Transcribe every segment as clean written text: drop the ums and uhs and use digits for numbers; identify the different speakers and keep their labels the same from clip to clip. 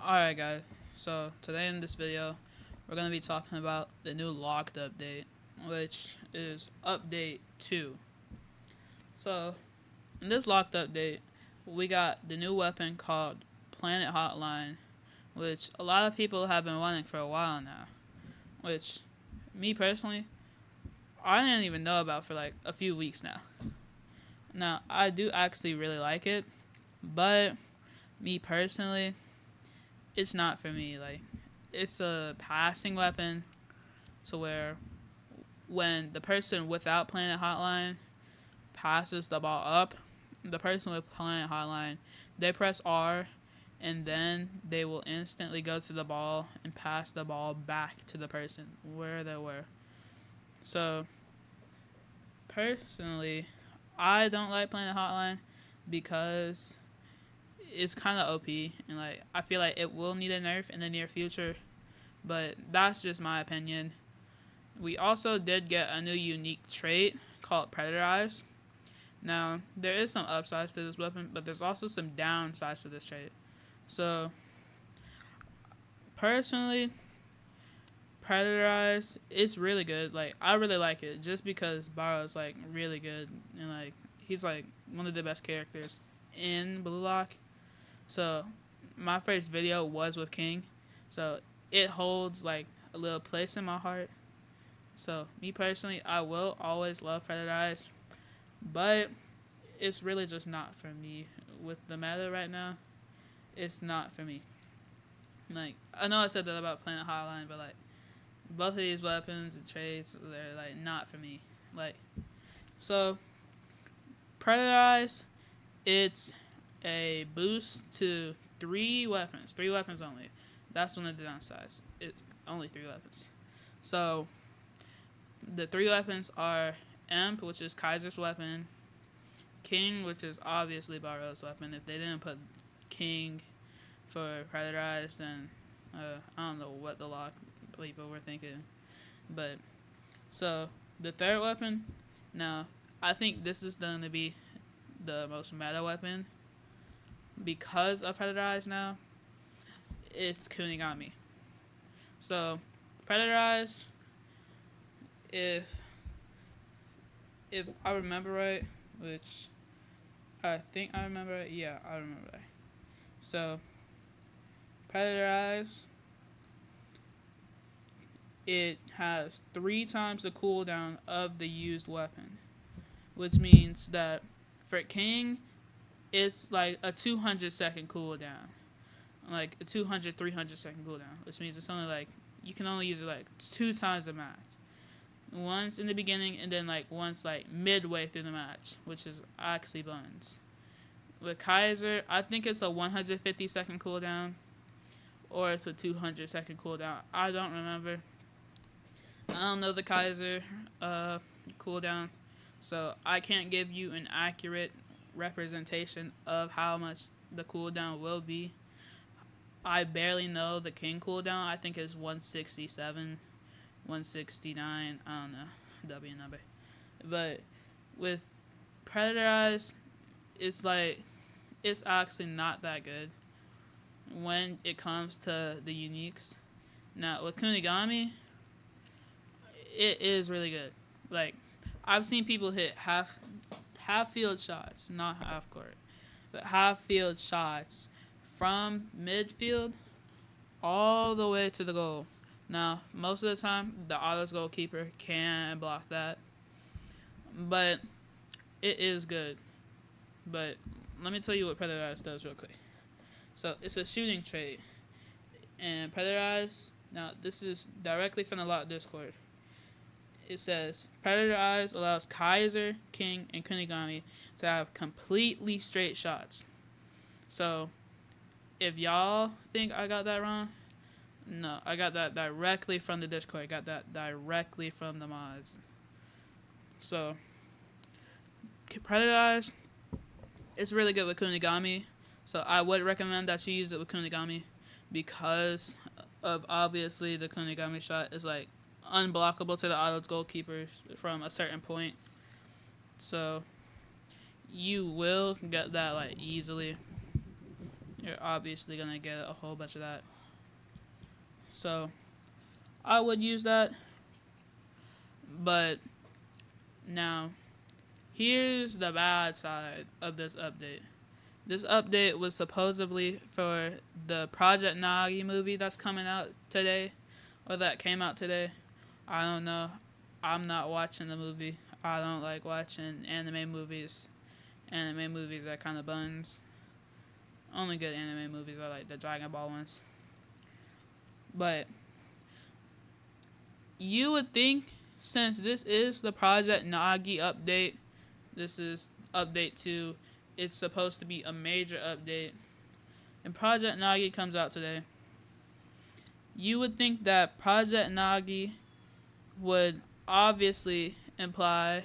Speaker 1: Alright guys, so today in this video, we're going to be talking about the new locked update, which is update 2. So, in this locked update, we got the new weapon called PLANETHOTLINE, which a lot of people have been wanting for a while now, which, me personally, I didn't even know about for like a few weeks now. Now, I do actually really like it, but me personally, it's not for me. Like, it's a passing weapon to where when the person without PLANETHOTLINE passes the ball up, the person with PLANETHOTLINE, they press R and then they will instantly go to the ball and pass the ball back to the person where they were. So, personally, I don't like PLANETHOTLINE because it's kind of OP, and like I feel like it will need a nerf in the near future, but that's just my opinion. We also did get a new unique trait called Predator Eyes. Now there is some upsides to this weapon, but there's also some downsides to this trait. So personally, Predator Eyes is really good. Like I really like it just because Barrow's like really good, and like he's like one of the best characters in Blue Lock. So my first video was with King, so it holds like a little place in my heart. So me personally, I will always love Predator Eyes, but it's really just not for me with the meta right now. It's not for me. Like I know I said that about PLANETHOTLINE, but like both of these weapons and traits, they're like not for me. Like so, Predator Eyes, it's a boost to three weapons only. That's one of the downsides. It's only 3 weapons. So the 3 weapons are Imp, which is Kaiser's weapon, King, which is obviously Barrow's weapon. If they didn't put King for Predator Eyes, then I don't know what the lock people were thinking. But so the third weapon, now I think this is going to be the most meta weapon because of Predator Eyes now. It's Kunigami. So Predator Eyes, if I remember right, which I think I remember right, yeah, I remember right. So Predator Eyes, it has 3 times the cooldown of the used weapon, which means that for King, it's like a 200-second cooldown, like a 200, 300-second cooldown, which means it's only like you can only use it like 2 times a match. Once in the beginning, and then like once like midway through the match, which is actually buns. With Kaiser, I think it's a 150-second cooldown, or it's a 200-second cooldown. I don't remember. I don't know the Kaiser cooldown, so I can't give you an accurate representation of how much the cooldown will be. I barely know the King cooldown. I think it's 167, 169. I don't know W number, but with Predator Eyes, it's like it's actually not that good when it comes to the uniques. Now with Kunigami, it is really good. Like I've seen people hit half field shots, not half court, but half field shots from midfield all the way to the goal. Now, most of the time, the Autos goalkeeper can block that, but it is good. But let me tell you what Predator Eyes does real quick. So it's a shooting trait, and Predator Eyes. Now this is directly from the Lock Discord. It says Predator Eyes allows Kaiser, King, and Kunigami to have completely straight shots. So if y'all think I got that wrong, no, I got that directly from the Discord. I got that directly from the mods. So Predator Eyes, it's really good with Kunigami. So I would recommend that you use it with Kunigami because of obviously the Kunigami shot is like unblockable to the Autos goalkeepers from a certain point. So you will get that like easily. you're obviously gonna get a whole bunch of that. So I would use that, but now here's the bad side of this update. This update was supposedly for the Project NAGIMOVie that's coming out today, or that came out today. I don't know. I'm not watching the movie. I don't like watching anime movies. Anime movies are kind of buns. Only good anime movies are like the Dragon Ball ones. But you would think, since this is the Project Nagi update, this is update 2, it's supposed to be a major update, and Project Nagi comes out today, you would think that Project Nagi would obviously imply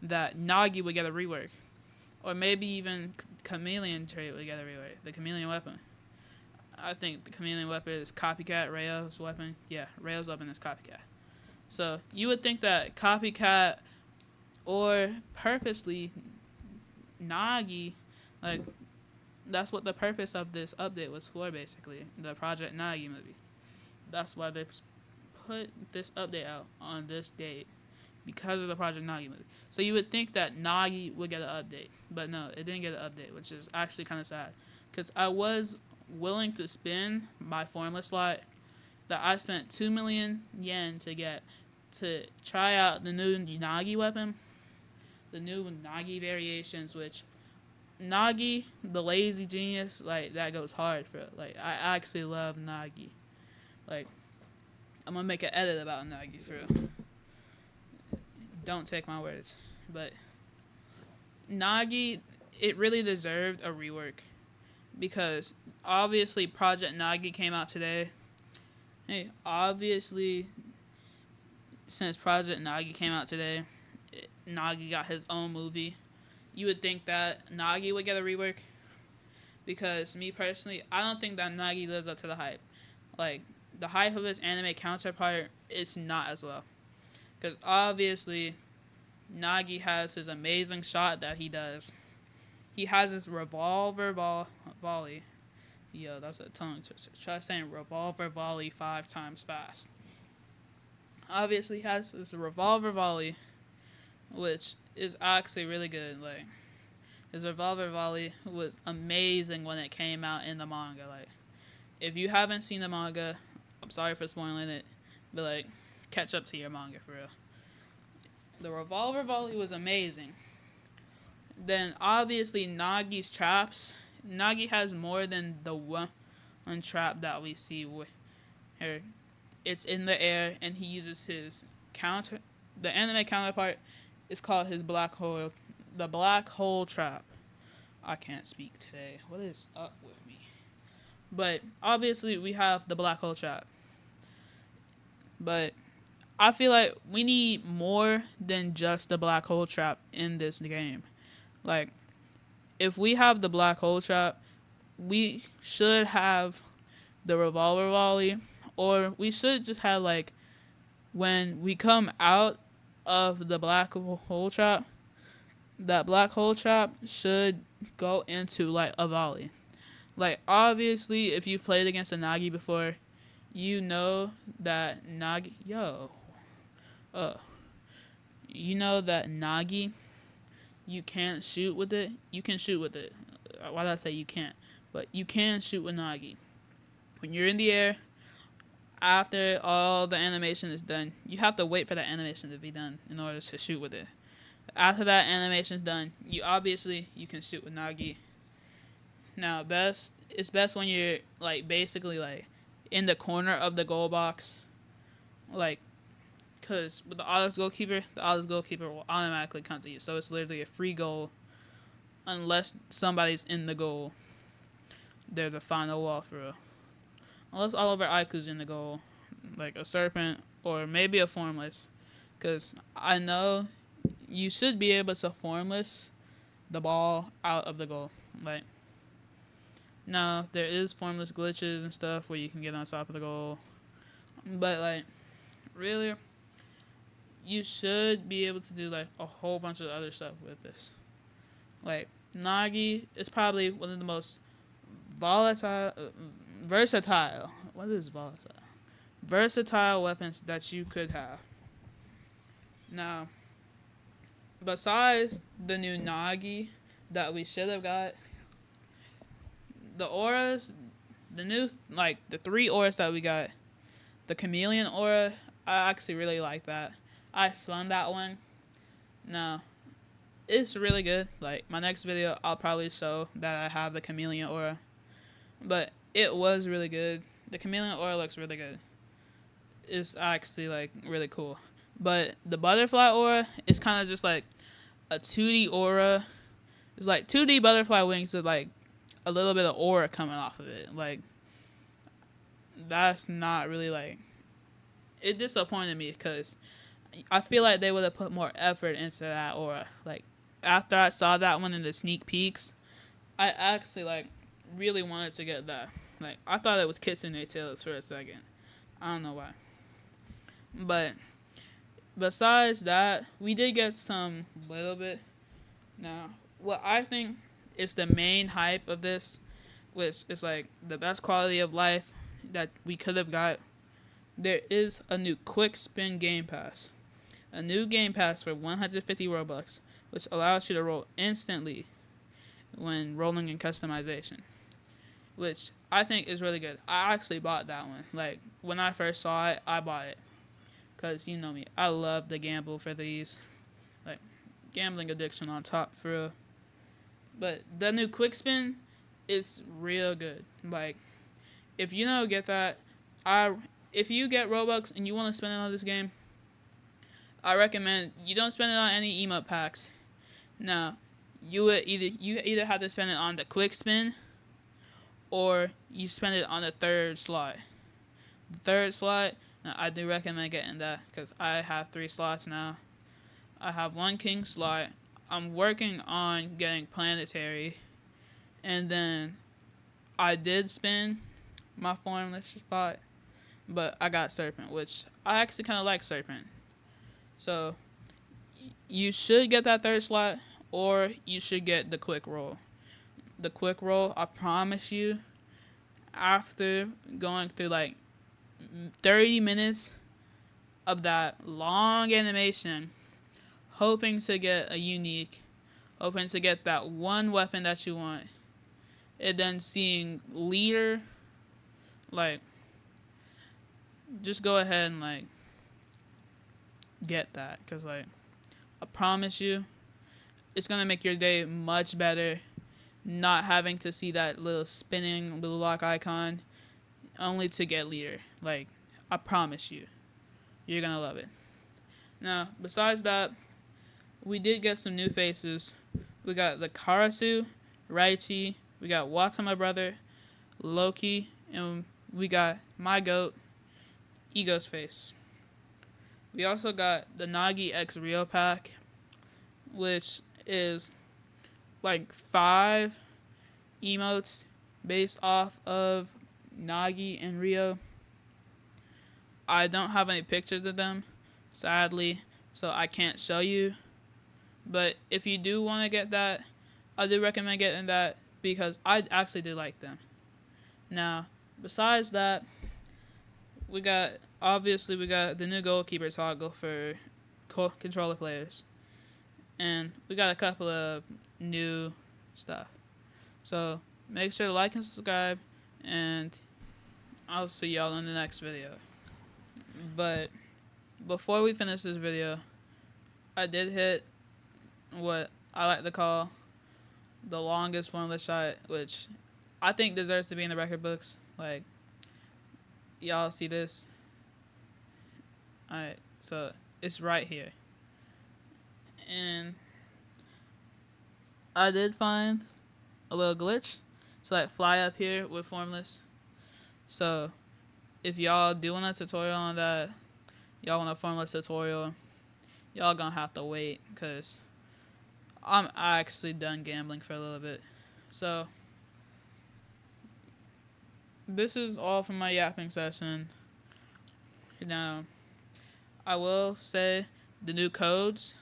Speaker 1: that Nagi would get a rework. Or maybe even Chameleon trait would get a rework. The Chameleon weapon. I think the Chameleon weapon is copycat Rayo's weapon. Yeah, Rayo's weapon is copycat. So you would think that copycat or purposely Nagi, like, that's what the purpose of this update was for, basically. The Project NAGIMOVie. That's why they put this update out on this date, because of the Project NAGIMOVie. So you would think that Nagi would get an update, but no, it didn't get an update, which is actually kind of sad, because I was willing to spend my formless slot that I spent 2 million yen to try out the new Nagi weapon, the new Nagi variations, which Nagi, the lazy genius, like, that goes hard for it. Like, I actually love Nagi. Like, I'm gonna make an edit about Nagi for real. Don't take my words. But Nagi, it really deserved a rework, because obviously Project Nagi came out today. Hey, obviously, since Project Nagi came out today, Nagi got his own movie. You would think that Nagi would get a rework, because me personally, I don't think that Nagi lives up to the hype. Like, the hype of his anime counterpart is not as well. Because obviously, Nagi has his amazing shot that he does. He has his revolver volley. Yo, that's a tongue twister. Try saying revolver volley 5 times fast. Obviously, he has this revolver volley, which is actually really good. Like, his revolver volley was amazing when it came out in the manga. Like, if you haven't seen the manga, I'm sorry for spoiling it, but, like, catch up to your manga for real. The revolver volley was amazing. Then obviously Nagi's traps. Nagi has more than the one trap that we see here. It's in the air, and he uses his counter. The anime counterpart is called his black hole. The black hole trap. I can't speak today. What is up with me? But obviously we have the black hole trap. But I feel like we need more than just the black hole trap in this game. Like, if we have the black hole trap, we should have the revolver volley, or we should just have, like, when we come out of the black hole trap, that black hole trap should go into, like, a volley. Like, obviously, if you've played against a Nagi before, you know that Nagi... you know that Nagi, you can't shoot with it. You can shoot with it. Why did I say you can't? But you can shoot with Nagi. When you're in the air, after all the animation is done, you have to wait for that animation to be done in order to shoot with it. After that animation is done, you can shoot with Nagi. Now, it's best when you're, like, basically, like, in the corner of the goal box. Like, because with the auto goalkeeper will automatically come to you. So it's literally a free goal unless somebody's in the goal. They're the final wall for real. Unless Oliver Aiku's in the goal, like a serpent or maybe a formless. Because I know you should be able to formless the ball out of the goal. Like, now there is formless glitches and stuff where you can get on top of the goal. But, like, really, you should be able to do, like, a whole bunch of other stuff with this. Like, Nagi is probably one of the most versatile. What is volatile? Versatile weapons that you could have. Now, besides the new Nagi that we should have got, the auras, the new, like, the 3 auras that we got, the chameleon aura, I actually really like that. I spun that one. Now, it's really good. Like, my next video, I'll probably show that I have the chameleon aura. But it was really good. The chameleon aura looks really good. It's actually, like, really cool. But the butterfly aura is kind of just, like, a 2D aura. It's, like, 2D butterfly wings with, like, a little bit of aura coming off of it. Like, that's not really, like... It disappointed me because I feel like they would have put more effort into that aura. Like, after I saw that one in the sneak peeks, I actually, like, really wanted to get that. Like, I thought it was Kitsune Tails for a second. I don't know why. But besides that, we did get some little bit. Now, what I think is the main hype of this, which is, like, the best quality of life that we could have got, there is a new quick spin game pass. A new game pass for 150 Robux, which allows you to roll instantly when rolling in customization, which I think is really good. I actually bought that one. Like, when I first saw it, I bought it. Because, you know me, I love to gamble for these. Like, gambling addiction on top, for real. But the new quick spin, it's real good. Like, if you don't get that, if you get Robux and you want to spend it on this game, I recommend you don't spend it on any emote packs. Now, you either have to spend it on the quick spin, or you spend it on the third slot. The third slot, now I do recommend getting that because I have 3 slots now. I have 1 king slot. I'm working on getting planetary, and then I did spin my formless spot, but I got serpent, which I actually kind of like serpent. So you should get that third slot, or you should get the quick roll. The quick roll, I promise you, after going through like 30 minutes of that long animation, hoping to get a unique, hoping to get that one weapon that you want, and then seeing leader, like, just go ahead and, like, get that, because, like, I promise you, it's going to make your day much better, not having to see that little spinning blue lock icon, only to get leader. Like, I promise you, you're going to love it. Now, besides that, we did get some new faces. We got the Karasu, Raichi, we got Watama Brother, Loki, and we got my goat, Ego's face. We also got the Nagi X Rio pack, which is like 5 emotes based off of Nagi and Rio. I don't have any pictures of them, sadly, so I can't show you. But if you do want to get that, I do recommend getting that because I actually do like them. Now, besides that, we got the new goalkeeper toggle for controller players. And we got a couple of new stuff. So make sure to like and subscribe, and I'll see y'all in the next video. But before we finish this video, I did hit what I like to call the longest formless shot, which I think deserves to be in the record books. Like, y'all see this? Alright, so it's right here. And I did find a little glitch to, like, fly up here with formless. So if y'all do want a tutorial on that, y'all want a formless tutorial, y'all gonna have to wait, because I'm actually done gambling for a little bit. So this is all from my yapping session. Now, I will say the new codes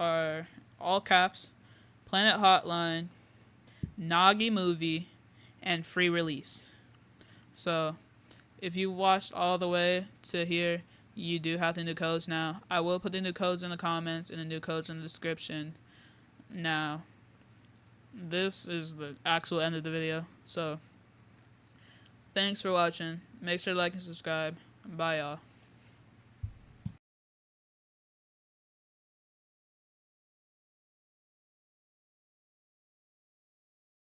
Speaker 1: are all caps: PlanetHotline, NAGIMOVIE, and free release. So if you watched all the way to here, you do have the new codes now. I will put the new codes in the comments and the new codes in the description. Now, this is the actual end of the video. So, thanks for watching. Make sure to like and subscribe. Bye, y'all.